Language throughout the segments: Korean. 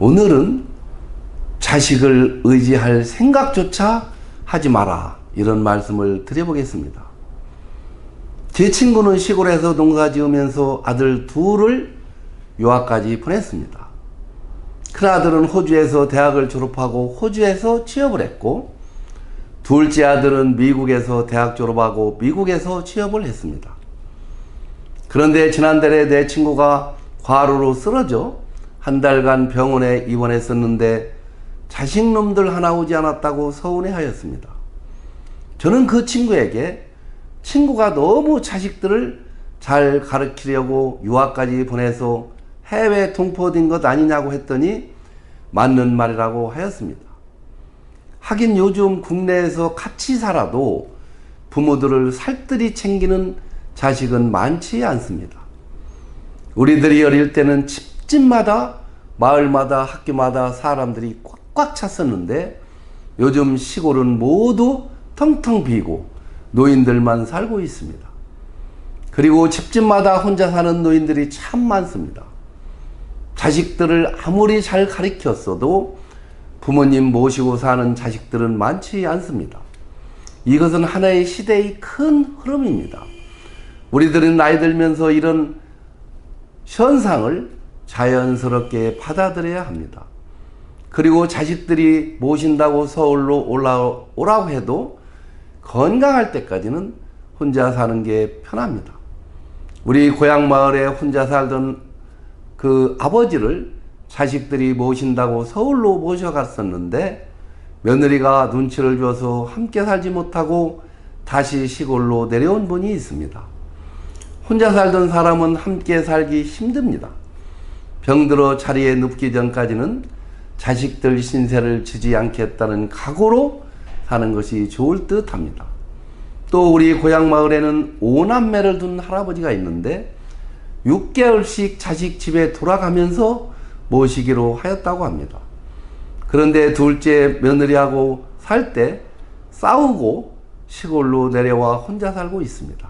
오늘은 자식을 의지할 생각조차 하지 마라, 이런 말씀을 드려보겠습니다. 제 친구는 시골에서 농사 지으면서 아들 둘을 유학까지 보냈습니다. 큰아들은 호주에서 대학을 졸업하고 호주에서 취업을 했고, 둘째 아들은 미국에서 대학 졸업하고 미국에서 취업을 했습니다. 그런데 지난달에 내 친구가 과로로 쓰러져 한 달간 병원에 입원했었는데 자식놈들 하나 오지 않았다고 서운해 하였습니다. 저는 그 친구에게 친구가 너무 자식들을 잘 가르치려고 유학까지 보내서 해외 동포된 것 아니냐고 했더니 맞는 말이라고 하였습니다. 하긴 요즘 국내에서 같이 살아도 부모들을 살뜰히 챙기는 자식은 많지 않습니다. 우리들이 어릴 때는 집집마다, 마을마다, 학교마다 사람들이 꽉꽉 찼었는데 요즘 시골은 모두 텅텅 비고 노인들만 살고 있습니다. 그리고 집집마다 혼자 사는 노인들이 참 많습니다. 자식들을 아무리 잘 가르쳤어도 부모님 모시고 사는 자식들은 많지 않습니다. 이것은 하나의 시대의 큰 흐름입니다. 우리들은 나이 들면서 이런 현상을 자연스럽게 받아들여야 합니다. 그리고 자식들이 모신다고 서울로 올라오라고 해도 건강할 때까지는 혼자 사는 게 편합니다. 우리 고향 마을에 혼자 살던 그 아버지를 자식들이 모신다고 서울로 모셔갔었는데 며느리가 눈치를 줘서 함께 살지 못하고 다시 시골로 내려온 분이 있습니다. 혼자 살던 사람은 함께 살기 힘듭니다. 병들어 자리에 눕기 전까지는 자식들 신세를 지지 않겠다는 각오로 사는 것이 좋을 듯 합니다. 또 우리 고향 마을에는 5남매를 둔 할아버지가 있는데 6개월씩 자식 집에 돌아가면서 모시기로 하였다고 합니다. 그런데 둘째 며느리하고 살 때 싸우고 시골로 내려와 혼자 살고 있습니다.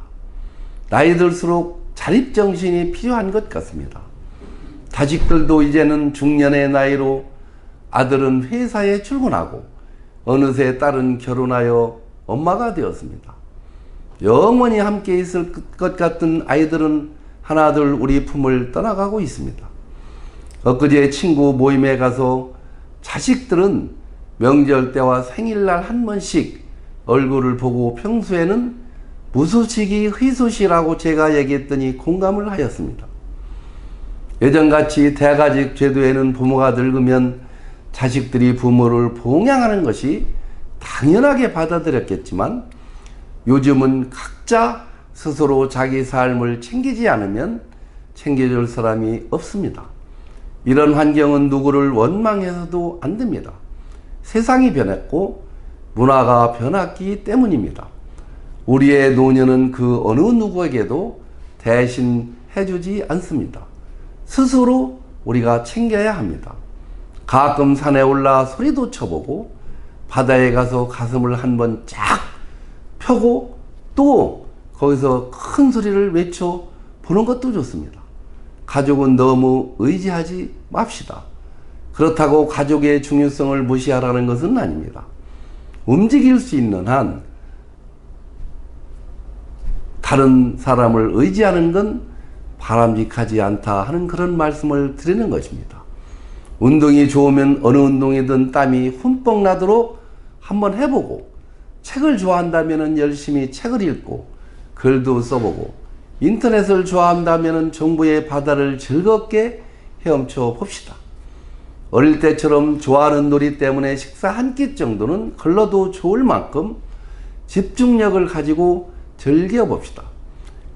나이 들수록 자립정신이 필요한 것 같습니다. 자식들도 이제는 중년의 나이로 아들은 회사에 출근하고 어느새 딸은 결혼하여 엄마가 되었습니다. 영원히 함께 있을 것 같은 아이들은 하나둘 우리 품을 떠나가고 있습니다. 엊그제 친구 모임에 가서 자식들은 명절 때와 생일날 한 번씩 얼굴을 보고 평소에는 무소식이 희소시라고 제가 얘기했더니 공감을 하였습니다. 예전같이 대가족 제도에는 부모가 늙으면 자식들이 부모를 봉양하는 것이 당연하게 받아들였겠지만 요즘은 각자 스스로 자기 삶을 챙기지 않으면 챙겨줄 사람이 없습니다. 이런 환경은 누구를 원망해서도 안 됩니다. 세상이 변했고 문화가 변했기 때문입니다. 우리의 노년은 그 어느 누구에게도 대신 해주지 않습니다. 스스로 우리가 챙겨야 합니다. 가끔 산에 올라 소리도 쳐보고 바다에 가서 가슴을 한번 쫙 펴고 또 거기서 큰 소리를 외쳐 보는 것도 좋습니다. 가족은 너무 의지하지 맙시다. 그렇다고 가족의 중요성을 무시하라는 것은 아닙니다. 움직일 수 있는 한 다른 사람을 의지하는 건 바람직하지 않다 하는 그런 말씀을 드리는 것입니다. 운동이 좋으면 어느 운동이든 땀이 흠뻑 나도록 한번 해보고, 책을 좋아한다면 열심히 책을 읽고 글도 써보고, 인터넷을 좋아한다면 정보의 바다를 즐겁게 헤엄쳐 봅시다. 어릴 때처럼 좋아하는 놀이 때문에 식사 한 끼 정도는 걸러도 좋을 만큼 집중력을 가지고 즐겨봅시다.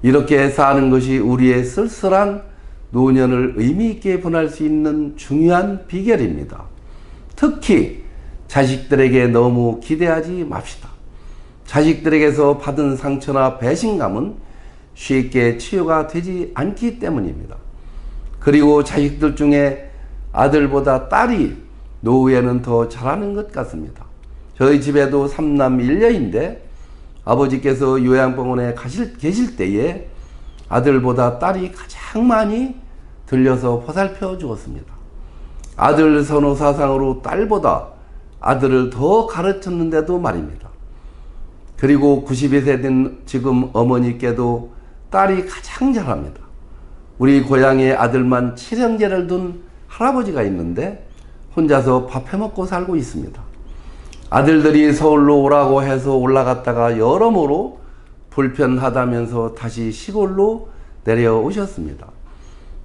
이렇게 사는 것이 우리의 쓸쓸한 노년을 의미 있게 보낼 수 있는 중요한 비결입니다. 특히 자식들에게 너무 기대하지 맙시다. 자식들에게서 받은 상처나 배신감은 쉽게 치유가 되지 않기 때문입니다. 그리고 자식들 중에 아들보다 딸이 노후에는 더 잘하는 것 같습니다. 저희 집에도 3남 1녀인데 아버지께서 요양병원에 계실 때에 아들보다 딸이 가장 많이 들려서 보살펴 주었습니다. 아들 선호 사상으로 딸보다 아들을 더 가르쳤는데도 말입니다. 그리고 92세 된 지금 어머니께도 딸이 가장 잘합니다. 우리 고향에 아들만 7형제를 둔 할아버지가 있는데 혼자서 밥 해먹고 살고 있습니다. 아들들이 서울로 오라고 해서 올라갔다가 여러모로 불편하다면서 다시 시골로 내려오셨습니다.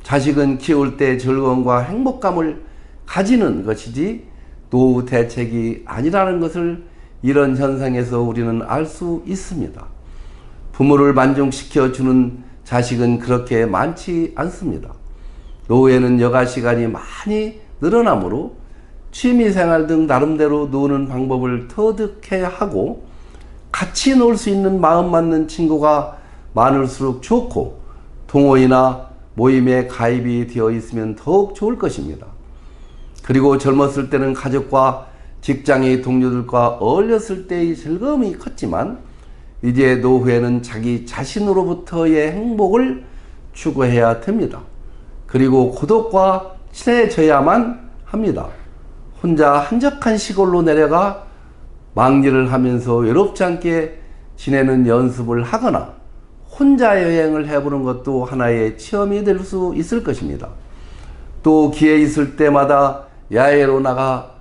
자식은 키울 때 즐거움과 행복감을 가지는 것이지 노후 대책이 아니라는 것을 이런 현상에서 우리는 알 수 있습니다. 부모를 만족시켜주는 자식은 그렇게 많지 않습니다. 노후에는 여가 시간이 많이 늘어나므로 취미생활 등 나름대로 노는 방법을 터득해야 하고 같이 놀 수 있는 마음 맞는 친구가 많을수록 좋고 동호회나 모임에 가입이 되어 있으면 더욱 좋을 것입니다. 그리고 젊었을 때는 가족과 직장의 동료들과 어울렸을 때의 즐거움이 컸지만 이제 노후에는 자기 자신으로부터의 행복을 추구해야 됩니다. 그리고 고독과 친해져야만 합니다. 혼자 한적한 시골로 내려가 망리를 하면서 외롭지 않게 지내는 연습을 하거나 혼자 여행을 해보는 것도 하나의 체험이 될 수 있을 것입니다. 또 기회 있을 때마다 야외로 나가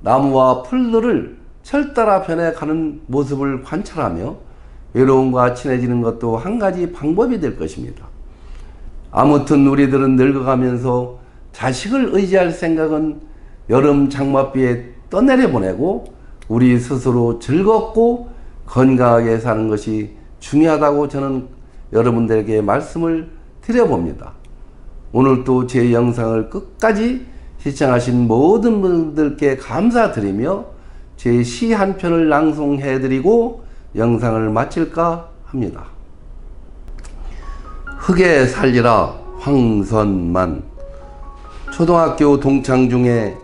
나무와 풀들을 철따라 변해가는 모습을 관찰하며 외로움과 친해지는 것도 한 가지 방법이 될 것입니다. 아무튼 우리들은 늙어가면서 자식을 의지할 생각은 여름 장맛비에 떠내려 보내고 우리 스스로 즐겁고 건강하게 사는 것이 중요하다고 저는 여러분들에게 말씀을 드려봅니다. 오늘 또 제 영상을 끝까지 시청하신 모든 분들께 감사드리며 제 시 한 편을 낭송해드리고 영상을 마칠까 합니다. 흙에 살리라 황선만. 초등학교 동창 중에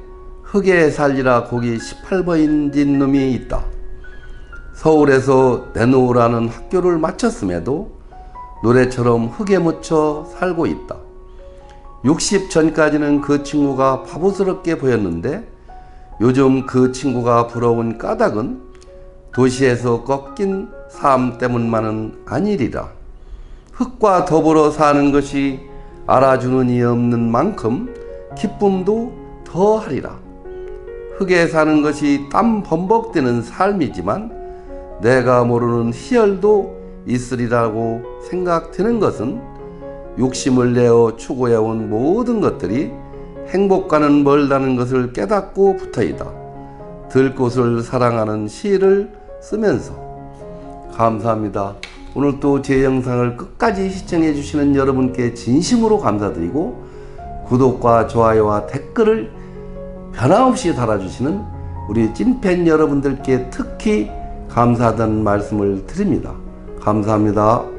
흙에 살리라 곡이 18번인 놈이 있다. 서울에서 내놓으라는 학교를 마쳤음에도 노래처럼 흙에 묻혀 살고 있다. 60 전까지는 그 친구가 바보스럽게 보였는데 요즘 그 친구가 부러운 까닭은 도시에서 꺾인 삶 때문만은 아니리라. 흙과 더불어 사는 것이 알아주는 이 없는 만큼 기쁨도 더하리라. 흙에 사는 것이 땀 범벅되는 삶이지만 내가 모르는 희열도 있으리라고 생각되는 것은 욕심을 내어 추구해온 모든 것들이 행복과는 멀다는 것을 깨닫고 부터이다. 들꽃을 사랑하는 시를 쓰면서. 감사합니다. 오늘 또 제 영상을 끝까지 시청해 주시는 여러분께 진심으로 감사드리고 구독과 좋아요와 댓글을 변함없이 달아주시는 우리 찐팬 여러분들께 특히 감사하다는 말씀을 드립니다. 감사합니다.